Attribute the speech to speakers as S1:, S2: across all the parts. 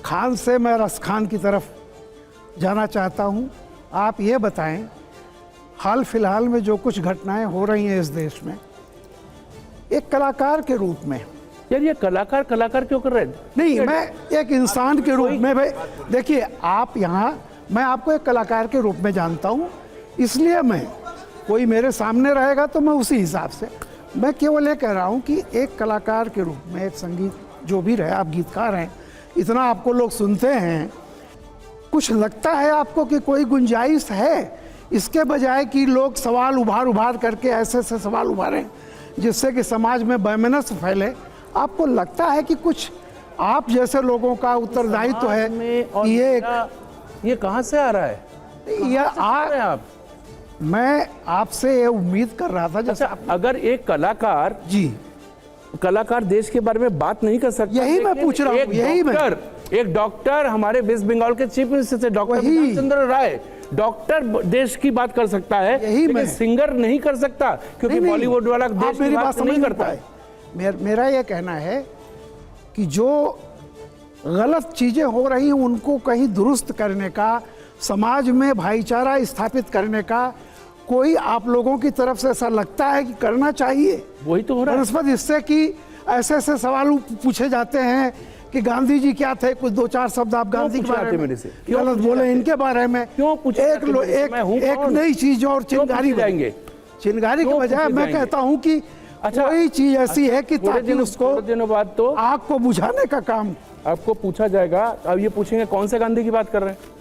S1: खान से मैं रस खान की तरफ जाना चाहता हूं। आप ये बताएं, हाल फिलहाल में जो कुछ घटनाएं हो रही हैं इस देश में, एक कलाकार के रूप में,
S2: यार ये कलाकार क्यों कर रहे हैं?
S1: नहीं, मैं एक इंसान के रूप में, भाई देखिए, आप यहाँ, मैं आपको एक कलाकार के रूप में जानता हूँ, इसलिए मैं, कोई मेरे सामने रहेगा तो मैं उसी हिसाब से, मैं केवल ये कह रहा हूँ कि एक कलाकार के रूप में, एक संगीत जो भी रहे, आप गीतकार हैं, इतना आपको लोग सुनते हैं, कुछ लगता है आपको कि कोई गुंजाइश है इसके बजाय कि लोग सवाल उभार करके ऐसे सवाल उभारें जिससे कि समाज में वैमनस्य फैले? आपको लगता है कि कुछ आप जैसे लोगों का उत्तरदायित्व है कि
S2: ये कहाँ से आ रहा है?
S1: आप मैं आपसे ये उम्मीद कर रहा था, जैसे
S2: अगर एक कलाकार कलाकार देश के बारे में बात नहीं कर सकता,
S1: यही मैं पूछ रहा हूँ,
S2: एक डॉक्टर हमारे वेस्ट बंगाल के चीफ मिनिस्टर से डॉक्टर चंद्र राय, डॉक्टर देश की बात कर सकता है, लेकिन सिंगर नहीं कर सकता, क्योंकि बॉलीवुड वाला देश की बात नहीं करता है।
S1: मेरा यह कहना है कि जो गलत चीजें हो रही हैं उनको कहीं दुरुस्त करने का, समाज में भाईचारा स्थापित करने का कोई आप लोगों की तरफ से ऐसा लगता है कि करना चाहिए?
S2: वही तो हो रहा है।
S1: इससे कि ऐसे सवाल पूछे जाते हैं कि गांधी जी क्या थे, कुछ दो चार शब्द आप गांधी के बारे में गलत बोले, इनके बारे में क्यों पूछे? एक नई चीज और चिंगारी
S2: जाएंगे,
S1: चिंगारी के बजाय मैं कहता हूं कि कोई चीज ऐसी है कि ताकि उसको
S2: दिनों बाद तो
S1: आग को बुझाने का काम
S2: आपको पूछा जाएगा। अब ये पूछेंगे कौन से गांधी की बात कर रहे हैं?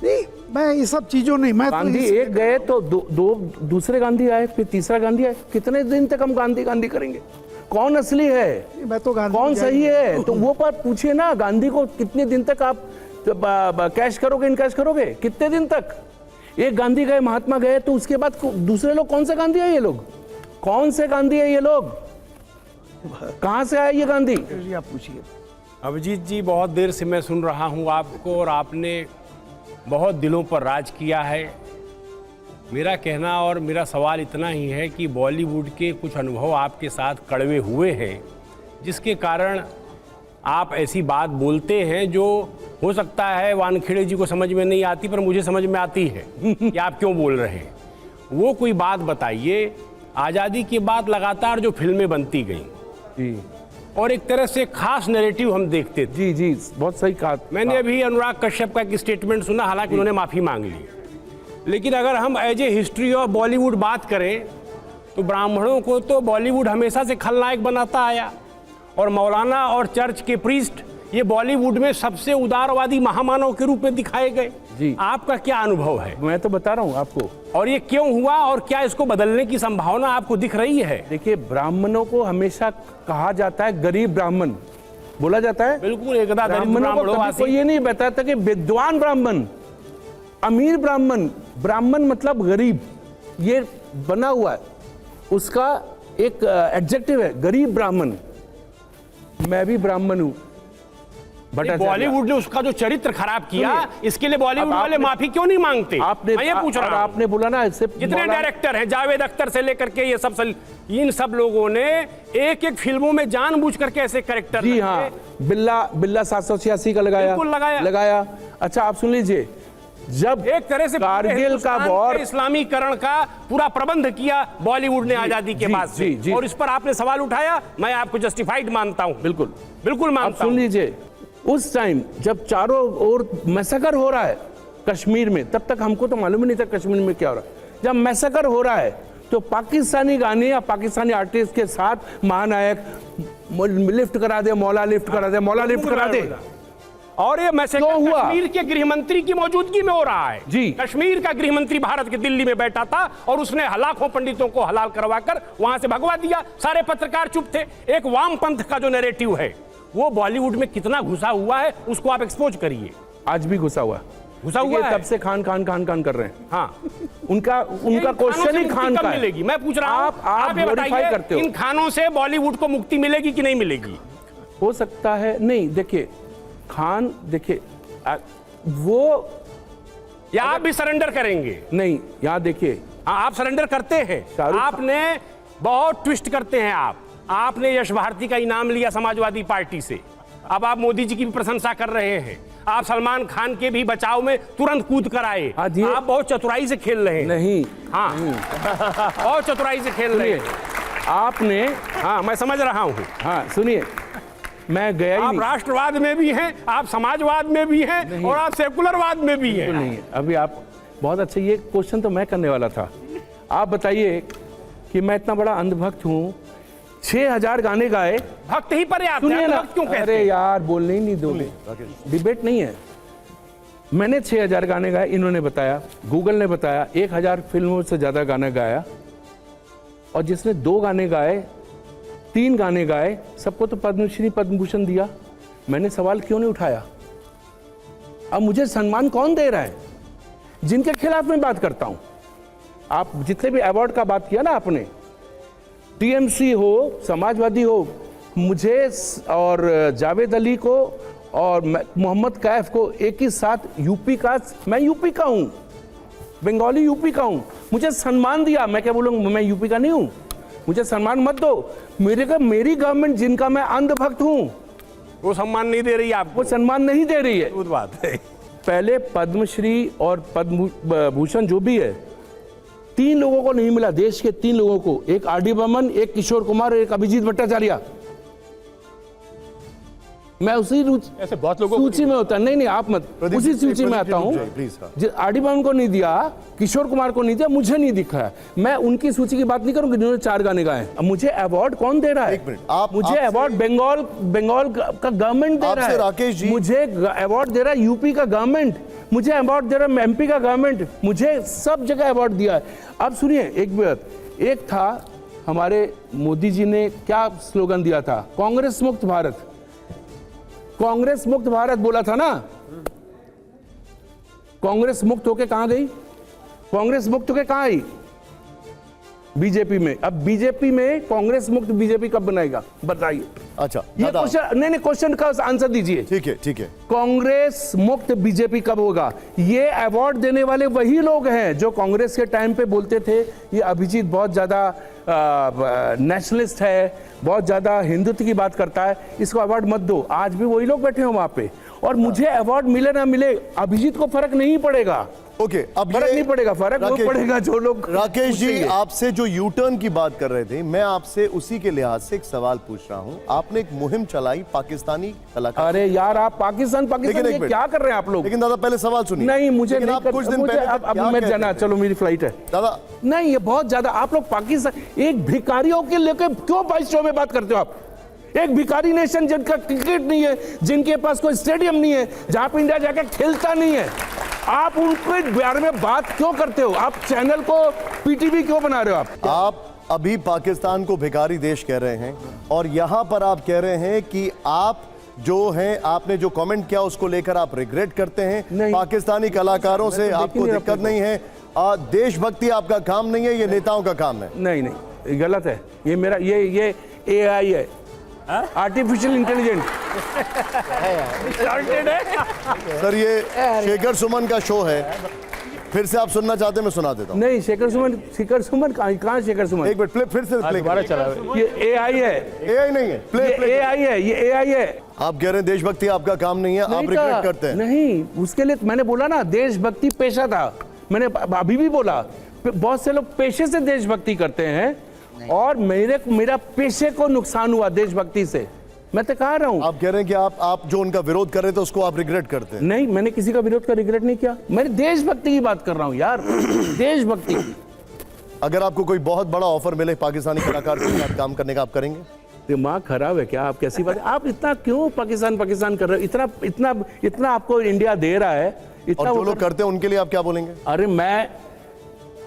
S1: नहीं, मैं ये सब चीजों नहीं, मैं
S2: गांधी एक गए तो दो दूसरे गांधी आए, फिर तीसरा गांधी आए, कितने दिन तक हम गांधी करेंगे? कौन असली है,
S1: मैं तो गांधी
S2: कौन सही है, तो वो पर पूछिए ना। गांधी को कितने दिन तक आप कैश करोगे, इनकैश करोगे, कितने दिन तक? एक गांधी गए, महात्मा गए, तो उसके बाद दूसरे लोग कौन से गांधी है? ये लोग कौन से गांधी है? ये लोग कहां से आए ये गांधी?
S1: आप पूछिए।
S3: अभिजीत जी, बहुत देर से मैं सुन रहा हूं आपको, और आपने बहुत दिलों पर राज किया है। मेरा कहना और मेरा सवाल इतना ही है कि बॉलीवुड के कुछ अनुभव आपके साथ कड़वे हुए हैं, जिसके कारण आप ऐसी बात बोलते हैं जो हो सकता है वानखेड़े जी को समझ में नहीं आती, पर मुझे समझ में आती है कि आप क्यों बोल रहे हैं। वो कोई बात बताइए। आज़ादी के बाद लगातार जो फिल्में बनती गई और एक तरह से खास नैरेटिव हम देखते थे।
S2: जी, बहुत सही कहा।
S3: मैंने अभी अनुराग कश्यप का एक स्टेटमेंट सुना, हालांकि उन्होंने माफ़ी मांग ली, लेकिन अगर हम as a history of Bollywood बात करें तो ब्राह्मणों को तो बॉलीवुड हमेशा से खलनायक बनाता आया, और मौलाना और चर्च के प्रीस्ट ये बॉलीवुड में सबसे उदारवादी महामानव के रूप में दिखाए गए।
S2: जी,
S3: आपका क्या अनुभव है?
S2: मैं तो बता रहा हूँ आपको।
S3: और ये क्यों हुआ, और क्या इसको बदलने की संभावना आपको दिख रही है?
S2: देखिए, ब्राह्मणों को हमेशा कहा जाता है गरीब ब्राह्मण, बोला जाता है।
S3: बिल्कुल, एकदा
S2: ब्राह्मणों को कभी कोई ये नहीं बताता कि विद्वान ब्राह्मण, अमीर ब्राह्मण, ब्राह्मण मतलब गरीब, ये बना हुआ है, उसका एक एडजेक्टिव है गरीब ब्राह्मण। मैं भी ब्राह्मण हूं,
S3: बॉलीवुड ने उसका जो चरित्र खराब किया, इसके लिए बॉलीवुड वाले माफी क्यों नहीं मांगते? मैं ये पूछ रहा हूं।
S2: आपने बोला ना,
S3: जितने डायरेक्टर हैं, जावेद अख्तर से लेकर के ये सब, इन सब लोगों ने एक एक फिल्मों में जानबूझ करके ऐसे कैरेक्टर,
S2: जी हाँ, बिल्ला 786 का लगाया। अच्छा, आप सुन लीजिए, जब
S3: एक तरह से
S2: कारगिल का वॉर,
S3: इस्लामीकरण का पूरा प्रबंध किया बॉलीवुड ने आजादी के बाद से, और इस पर आपने सवाल उठाया, मैं आपको जस्टिफाइड मानता हूं।
S2: बिल्कुल
S3: मानता हूं।
S2: सुन लीजिए, उस टाइम जब चारों ओर मैसेकर हो रहा है कश्मीर में, तब तक हमको तो मालूम ही नहीं था कश्मीर में क्या हो रहा है। जब मैसेकर हो रहा है तो पाकिस्तानी गाने या पाकिस्तानी आर्टिस्ट के साथ महानायक लिफ्ट करा दे, मौला लिफ्ट करा दे।
S3: और ये मैसेकर कश्मीर के गृह मंत्री की मौजूदगी में हो रहा है।
S2: जी,
S3: कश्मीर का गृह मंत्री भारत के दिल्ली में बैठा था, और उसने लाखों पंडितों को हलाल करवाकर वहां से भगवा दिया। सारे पत्रकार चुप थे। एक वाम पंथ का जो नैरेटिव है वो बॉलीवुड में कितना घुसा हुआ है, उसको आप एक्सपोज करिए।
S2: आज भी घुसा हुआ है, तब से खान कर रहे हैं।
S3: हाँ,
S2: उनका क्वेश्चन ही खान का
S3: मिलेगी। मैं पूछ रहा हूँ, आप ये बताइए, इन खानों से बॉलीवुड को मुक्ति मिलेगी कि नहीं मिलेगी?
S2: हो सकता है नहीं। देखिए, खान, देखिए वो,
S3: या आप भी सरेंडर करेंगे?
S2: नहीं, यहाँ देखिए,
S3: आप सरेंडर करते हैं, आपने बहुत ट्विस्ट करते हैं। आपने यश भारती का इनाम लिया समाजवादी पार्टी से, अब आप मोदी जी की भी प्रशंसा कर रहे हैं, आप सलमान खान के भी बचाव में तुरंत कूद कर आए। आप बहुत चतुराई से खेल रहे हैं।
S2: नहीं,
S3: हाँ बहुत चतुराई से खेल रहे हैं
S2: आपने।
S3: हाँ मैं समझ रहा हूँ।
S2: हाँ सुनिए, मैं गया ही
S3: आप
S2: नहीं।
S3: राष्ट्रवाद में भी हैं, आप समाजवाद में भी हैं और आप सेकुलरवाद में भी हैं।
S2: नहीं है। अभी आप बहुत अच्छा, ये क्वेश्चन तो मैं करने वाला था। आप बताइए कि मैं इतना बड़ा अंधभक्त हूँ, 6000 गाने गाए।
S3: भक्त ही पर्याप्त
S2: सुनिए
S3: है,
S2: ना,
S3: भक्त क्यों कहते
S2: अरे
S3: हैं?
S2: यार बोलने ही नहीं दोगे, डिबेट नहीं है। मैंने 6000 गाने गाए, इन्होंने बताया, गूगल ने बताया 1000 फिल्मों से ज्यादा गाना गाया, और जिसने 2 गाने गाए, 3 गाने गाए, सबको तो पद्मश्री पद्म भूषण दिया। मैंने सवाल क्यों नहीं उठाया? अब मुझे सम्मान कौन दे रहा है? जिनके खिलाफ मैं बात करता हूं। आप जितने भी अवार्ड का बात किया ना आपने, टीएमसी हो, समाजवादी हो, मुझे और जावेद अली को और मोहम्मद कैफ को एक ही साथ यूपी का, मैं यूपी का हूं, बंगाली यूपी का हूं, मुझे सम्मान दिया। मैं क्या बोलूंगा, मैं यूपी का नहीं हूं? मुझे सम्मान मत दो। मेरी गवर्नमेंट जिनका मैं अंधभक्त हूं,
S3: वो सम्मान नहीं दे रही है आपको।
S2: वो सम्मान नहीं दे रही है।
S3: वो बात है।
S2: पहले पद्मश्री और पद्म भूषण जो भी है, 3 लोगों को नहीं मिला, देश के 3 लोगों को, एक आर.डी. बर्मन, एक किशोर कुमार और एक अभिजीत भट्टाचार्य। मैं उसी
S4: ऐसे बहुत लोगों
S2: सूची में होता, नहीं आप मत, उसी सूची में आता हूँ। आर.डी. बर्मन को नहीं दिया, किशोर कुमार को नहीं दिया, मुझे नहीं दिखा। मैं उनकी सूची की बात नहीं करूंगी जिन्होंने 4 गाने गाए। अब मुझे अवार्ड कौन दे रहा है? मुझे अवार्ड बंगाल का गवर्नमेंट दे रहा है।
S4: राकेश जी,
S2: मुझे अवार्ड दे रहा है यूपी का गवर्नमेंट, मुझे अवार्ड दे रहा है एमपी का गवर्नमेंट, मुझे सब जगह अवार्ड दिया है। अब सुनिए एक बात, एक था हमारे मोदी जी ने क्या स्लोगन दिया था, कांग्रेस मुक्त भारत। कांग्रेस मुक्त भारत बोला था ना, कांग्रेस मुक्त होके कहां गई? कांग्रेस मुक्त होके कहां आई? बीजेपी में। अब बीजेपी में कांग्रेस मुक्त बीजेपी कब बनाएगा बताइए?
S4: अच्छा
S2: ये क्वेश्चन, नहीं क्वेश्चन का आंसर दीजिए।
S4: ठीक है।
S2: कांग्रेस मुक्त बीजेपी कब होगा? ये अवार्ड देने वाले वही लोग हैं जो कांग्रेस के टाइम पे बोलते थे ये अभिजीत बहुत ज्यादा नेशनलिस्ट है, बहुत ज्यादा हिंदुत्व की बात करता है, इसको अवार्ड मत दो। आज भी वही लोग बैठे हैं वहां पे, और मुझे अवार्ड मिले ना मिले अभिजीत को फर्क नहीं पड़ेगा।
S4: ओके, अब
S2: फर्क नहीं पड़ेगा, फर्क वो पड़ेगा जो लोग।
S4: राकेश जी, आपसे जो यू टर्न की बात कर रहे थे, मैं आपसे उसी के लिहाज से एक सवाल पूछ रहा हूं। आपने एक मुहिम चलाई पाकिस्तानी कलाकार।
S2: अरे यार आप पाकिस्तान ये क्या कर रहे हैं आप लोग?
S4: लेकिन दादा पहले सवाल सुनिए।
S2: नहीं मुझे नहीं
S4: आप कुछ दिन पहले
S2: अब मैं जाना, चलो मेरी फ्लाइट है
S4: दादा।
S2: नहीं ये बहुत ज्यादा आप लोग पाकिस्तान एक भिखारियों के लेकर क्यों 22 में बात करते हो आप? एक भिखारी नेशन जिनका क्रिकेट नहीं है, जिनके पास कोई स्टेडियम नहीं है, जहां पर इंडिया जाकर खेलता नहीं है, आप उनके बारे में बात क्यों करते हो? आप चैनल को पीटीवी क्यों बना रहे हो?
S4: आप अभी पाकिस्तान को भिखारी देश कह रहे हैं, और यहां पर आप कह रहे हैं कि आप जो हैं, आपने जो कमेंट किया उसको लेकर आप रिग्रेट करते हैं। पाकिस्तानी कलाकारों से आपको दिक्कत नहीं है, देशभक्ति आपका काम नहीं है, ये नेताओं का काम है।
S2: नहीं गलत है, ये मेरा ये AI है, आर्टिफिशियल इंटेलिजेंस।
S4: सर ये शेखर सुमन का शो है, फिर से आप सुनना चाहते हैं मैं सुना देता हूं।
S2: नहीं शेखर सुमन कहाँ शेखर सुमन?
S4: एक मिनट, फिर से दोबारा चला।
S2: ये AI है,
S4: AI नहीं है,
S2: ये AI है, ये AI है।
S4: आप कह रहे हैं देशभक्ति आपका काम नहीं है, आप रिग्रेट करते हैं।
S2: नहीं, उसके लिए मैंने बोला ना देशभक्ति पेशा था, मैंने अभी भी बोला बहुत से लोग पेशे से देशभक्ति करते हैं, और मेरा पेशे को नुकसान हुआ देशभक्ति से, मैं तो कह रहा हूं।
S4: आप कह रहे हैं कि आप जो उनका विरोध कर रहे थे उसको आप रिग्रेट करते हैं।
S2: नहीं मैंने किसी का विरोध का रिग्रेट नहीं किया, मैंने देशभक्ति की बात कर रहा हूं यार, देशभक्ति की। अगर
S4: आपको कोई बहुत बड़ा ऑफर मिले पाकिस्तानी कलाकार के साथ काम करने का, आप करेंगे?
S2: दिमाग खराब है क्या? आप कैसी बात, आप इतना क्यों पाकिस्तान कर रहे हो? इतना आपको इंडिया दे रहा है, इतना
S4: और जो लोग करते हैं उनके लिए आप क्या बोलेंगे?
S2: अरे मैं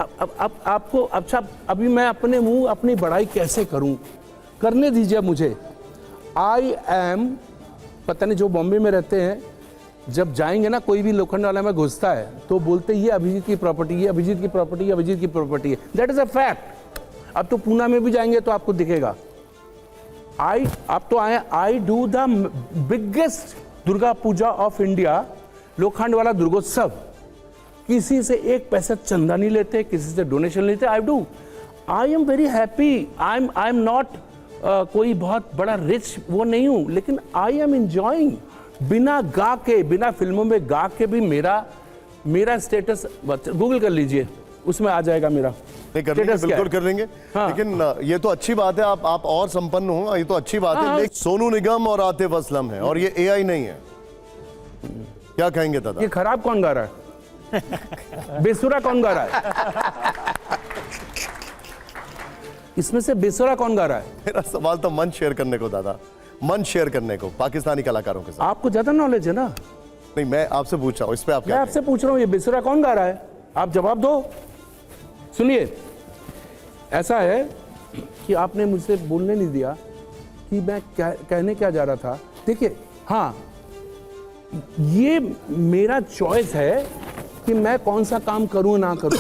S2: अब आपको अच्छा, अभी मैं अपने मुंह अपनी बड़ाई कैसे करूं? करने दीजिए मुझे। आई एम, पता नहीं जो बॉम्बे में रहते हैं, जब जाएंगे ना कोई भी लोखंड वाला में घुसता है तो बोलते ये अभिजीत की प्रॉपर्टी, ये अभिजीत की प्रॉपर्टी, ये अभिजीत की प्रॉपर्टी है। That is a fact. अब तो पूना में भी जाएंगे तो आपको दिखेगा। आप तो आए, I do the biggest Durga Puja of India, Lokhandwala दुर्गोत्सव। किसी से 1 पैसा चंदा नहीं लेते, किसी से डोनेशन लेते। I do, I am very happy. I am not कोई बहुत बड़ा रिच वो नहीं हूं, लेकिन आई एम एंजॉइंग। बिना गा के, बिना फिल्मों में गा के भी मेरा स्टेटस गूगल कर लीजिए, उसमें आ जाएगा मेरा
S4: नहीं कर लेंगे,
S2: status क्या
S4: बिल्कुल
S2: है।
S4: कर लेंगे।
S2: हाँ।
S4: लेकिन ये तो अच्छी बात है, आप और संपन्न हो, ये तो अच्छी बात है।
S2: हाँ।
S4: लेकिन सोनू निगम और आतिफ असलम है और ये एआई नहीं है, क्या कहेंगे दादा?
S2: ये खराब कौन गा रहा है? बेसुरा कौन गा रहा है? इसमें से बेसुरा कौन गा रहा है?
S4: मेरा सवाल था मंच शेयर करने को दादा, मंच शेयर करने को पाकिस्तानी कलाकारों के साथ।
S2: आपको ज्यादा नॉलेज है ना,
S4: नहीं, मैं आपसे पूछ रहा हूँ, इस पे आप
S2: मैं
S4: क्या
S2: आपसे पूछ रहा हूँ ये बेसुरा कौन गा रहा है, आप जवाब दो। सुनिए, ऐसा है कि आपने मुझसे बोलने नहीं दिया कि मैं कहने क्या जा रहा था। देखिए, हाँ, ये मेरा चॉइस है कि मैं कौन सा काम करूं ना करूं।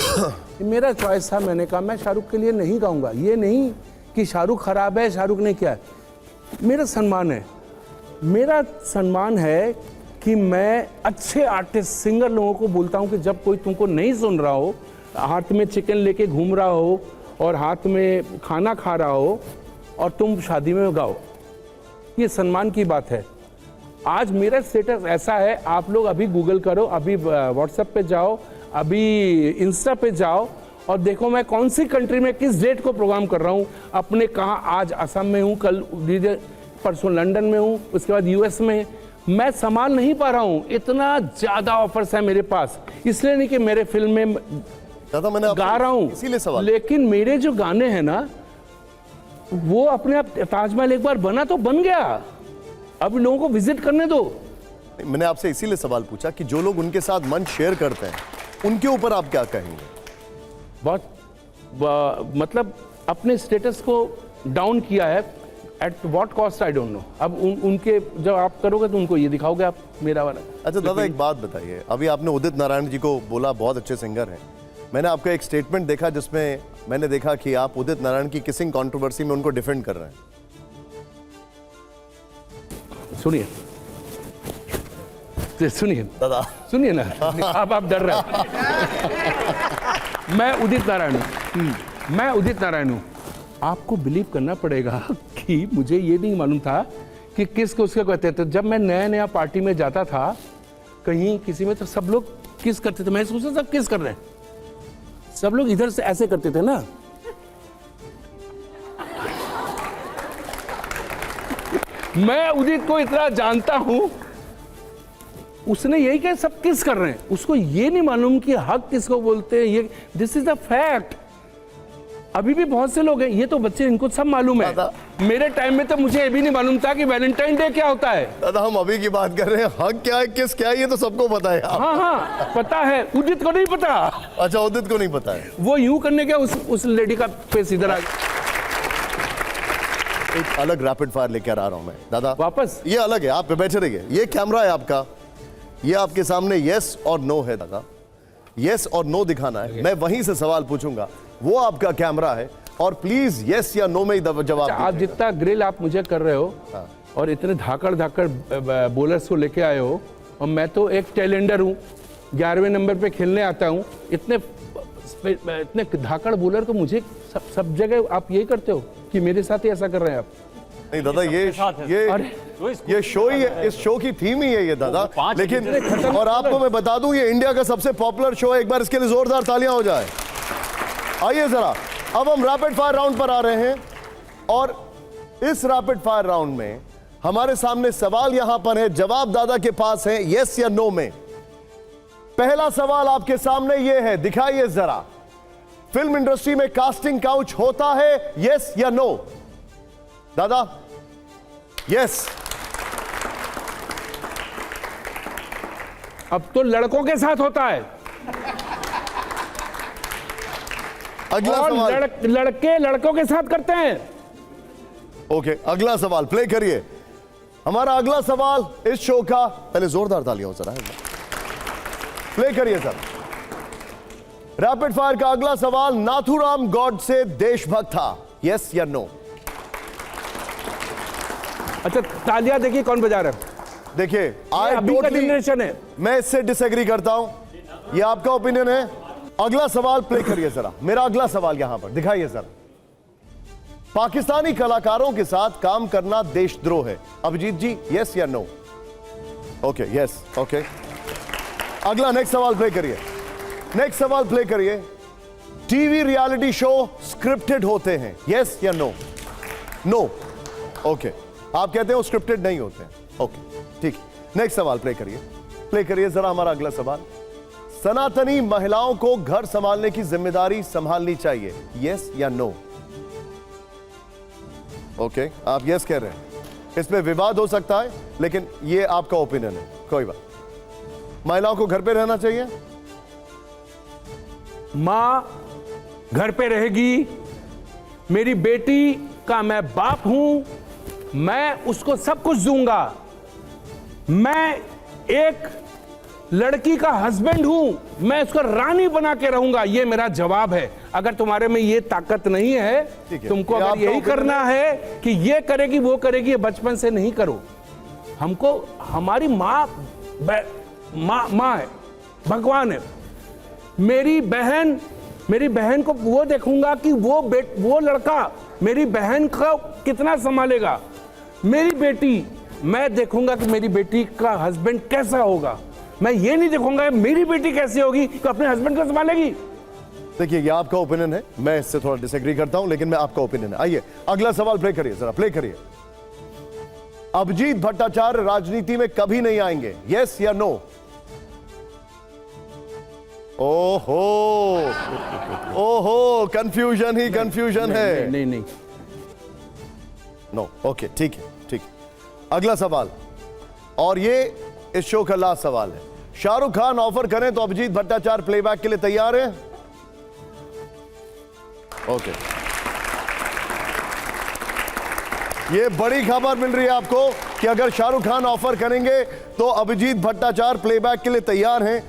S2: ये मेरा चॉइस था। मैंने कहा मैं शाहरुख के लिए नहीं गाऊंगा। ये नहीं कि शाहरुख खराब है, शाहरुख ने किया है। मेरा सम्मान है, मेरा सम्मान है कि मैं अच्छे आर्टिस्ट सिंगर लोगों को बोलता हूं कि जब कोई तुमको नहीं सुन रहा हो, हाथ में चिकन लेके घूम रहा हो और हाथ में खाना खा रहा हो और तुम शादी में गाओ, ये सम्मान की बात है। आज मेरा स्टेटस ऐसा है, आप लोग अभी गूगल करो, अभी व्हाट्सएप पे जाओ, अभी इंस्टा पे जाओ और देखो मैं कौन सी कंट्री में किस डेट को प्रोग्राम कर रहा हूँ। अपने कहाँ, आज असम में हूँ, कल परसों लंदन में हूँ, उसके बाद यूएस में। मैं संभाल नहीं पा रहा हूँ, इतना ज़्यादा ऑफर्स है मेरे पास। इसलिए नहीं कि मेरे फिल्म में
S4: दादा मैंने
S2: गा रहा हूँ,
S4: इसीलिए सवाल,
S2: लेकिन मेरे जो गाने हैं ना, वो अपने आप ताजमहल एक बार बना तो बन गया, अब लोगों को विजिट करने दो।
S4: मैंने आपसे इसीलिए सवाल पूछा कि जो लोग उनके साथ मंच शेयर करते हैं उनके ऊपर आप क्या कहेंगे?
S2: बहुत मतलब अपने स्टेटस को डाउन किया है, at what cost I don't know. अब उनके जब आप करोगे तो उनको ये दिखाओगे आप मेरा वाला।
S4: अच्छा दादा, एक बात बताइए, अभी आपने उदित नारायण जी को बोला बहुत अच्छे सिंगर हैं। मैंने आपका एक स्टेटमेंट देखा जिसमें मैंने देखा कि आप उदित नारायण की किसिंग कंट्रोवर्सी में उनको डिफेंड कर रहे हैं।
S2: सुनिए
S4: दादा
S2: सुनिए ना, आप डर रहे हैं। मैं उदित नारायण हूँ। आपको बिलीव करना पड़ेगा कि मुझे ये नहीं मालूम था कि किसको उसके कहते थे। जब मैं नया पार्टी में जाता था कहीं किसी में, तो सब लोग किस करते थे, मैं सोचता सब किस कर रहे हैं, सब लोग इधर से ऐसे करते थे ना। मैं उदित को इतना जानता हूं, उसने यही कहा सब किस कर रहे हैं, उसको ये नहीं मालूम कि हक किसको बोलते हैं। ये दिस इज द फैक्ट। अभी भी बहुत से लोग हैं, ये तो बच्चे, इनको सब मालूम है। मेरे टाइम में तो मुझे ये भी नहीं मालूम था कि वैलेंटाइन डे क्या होता है।
S4: दादा हम अभी की बात कर रहे हैं, हक क्या है किस क्या है ये तो सबको पता है।
S2: हाँ पता है, उदित को नहीं पता।
S4: अच्छा, उदित को नहीं पता है।
S2: वो यूं करने के उस लेडी का फेस इधर आ गया।
S4: एक अलग रैपिड फायर लेकर आ रहा हूं मैं दादा,
S2: वापस।
S4: ये अलग है, आप बैठे रहिए। ये कैमरा है आपका, ये आपके सामने यस और नो है दादा, यस और नो दिखाना है। मैं वहीं से सवाल पूछूंगा, वो आपका कैमरा है और प्लीज यस या नो में ही जवाब
S2: अच्छा, आप जितना ग्रिल आप मुझे कर रहे हो और इतने धाकड़ बॉलर्स को लेके आए हो, और मैं तो एक टेलेंडर हूँ, 11वें नंबर पे खेलने आता हूँ। इतने धाकड़ बॉलर को मुझे सब जगह आप यही करते हो कि मेरे साथ ही ऐसा कर रहे हैं आप?
S4: नहीं दादा, ये शो ही है, इस शो की थीम ही है ये दादा। लेकिन और आपको मैं बता दूं, ये इंडिया का सबसे पॉपुलर शो है। एक बार इसके लिए जोरदार तालियां हो जाए। आइए जरा, अब हम रैपिड फायर राउंड पर आ रहे हैं और इस रैपिड फायर राउंड में हमारे सामने सवाल यहां पर है, जवाब दादा के पास है यस या नो में। पहला सवाल आपके सामने यह है, दिखाइए जरा, फिल्म इंडस्ट्री में कास्टिंग काउच होता है, यस या नो? दादा यस।
S2: अब तो लड़कों के साथ होता है।
S4: अगला
S2: और
S4: सवाल
S2: लड़के लड़कों के साथ करते हैं।
S4: ओके, अगला सवाल प्ले करिए। हमारा अगला सवाल इस शो का, पहले जोरदार तालियां हो जरा, प्ले करिए सर। रैपिड फायर का अगला सवाल, नाथुराम गॉड से देशभक्त था, यस या नो?
S2: अच्छा, तालियां देखिए कौन बजा रहा है।
S4: देखिए,
S2: अभी का जनरेशन है।
S4: मैं इससे डिसएग्री करता हूं, ये आपका ओपिनियन है। अगला सवाल प्ले करिए जरा, मेरा अगला सवाल यहां पर दिखाइए सर। पाकिस्तानी कलाकारों के साथ काम करना देशद्रोह है? अभिजीत जी, यस या नो? Okay, yes, okay. अगला नेक्स्ट सवाल प्ले करिए। नेक्स्ट सवाल प्ले करिए। टीवी रियलिटी शो स्क्रिप्टेड होते हैं, यस या नो? No, okay. आप कहते हो स्क्रिप्टेड नहीं होते हैं, ओके, ठीक है। नेक्स्ट सवाल प्ले करिए। प्ले करिए जरा हमारा अगला सवाल। सनातनी महिलाओं को घर संभालने की जिम्मेदारी संभालनी चाहिए, यस या नो? ओके, आप यस कह रहे हैं। इसमें विवाद हो सकता है, लेकिन ये आपका ओपिनियन है, कोई बात। महिलाओं को घर पे रहना चाहिए?
S2: मां घर पे रहेगी, मेरी बेटी का मैं बाप हूं, मैं उसको सब कुछ दूंगा। मैं एक लड़की का हस्बैंड हूं, मैं उसको रानी बना के रहूंगा। ये मेरा जवाब है। अगर तुम्हारे में ये ताकत नहीं है, तुमको
S4: ये
S2: अगर
S4: आपका
S2: यही
S4: opinion
S2: करना है कि ये करेगी वो करेगी, ये बचपन से नहीं करो। हमको हमारी माँ है, भगवान है। मेरी बहन को वो देखूंगा कि वो लड़का मेरी बहन को कितना संभालेगा। मेरी बेटी, मैं देखूंगा कि मेरी बेटी का हस्बैंड कैसा होगा। मैं ये नहीं देखूंगा मेरी बेटी कैसी होगी तो अपने हस्बैंड को संभालेगी।
S4: देखिए, ये आपका ओपिनियन है, मैं इससे थोड़ा डिसएग्री करता हूं, लेकिन मैं आपका ओपिनियन है। आइए अगला सवाल प्ले करिए, जरा प्ले करिए। अभिजीत भट्टाचार्य राजनीति में कभी नहीं आएंगे, यस या नो? ओहो, ओहो, कंफ्यूजन ही कंफ्यूजन है।
S2: नहीं।
S4: नो, ओके, ठीक है, ठीक है। अगला सवाल, और ये इस शो का लास्ट सवाल है। शाहरुख खान ऑफर करें तो अभिजीत भट्टाचार्य प्लेबैक के लिए तैयार हैं? ओके, ये बड़ी खबर मिल रही है आपको कि अगर शाहरुख खान ऑफर करेंगे तो अभिजीत भट्टाचार्य प्लेबैक के लिए तैयार हैं।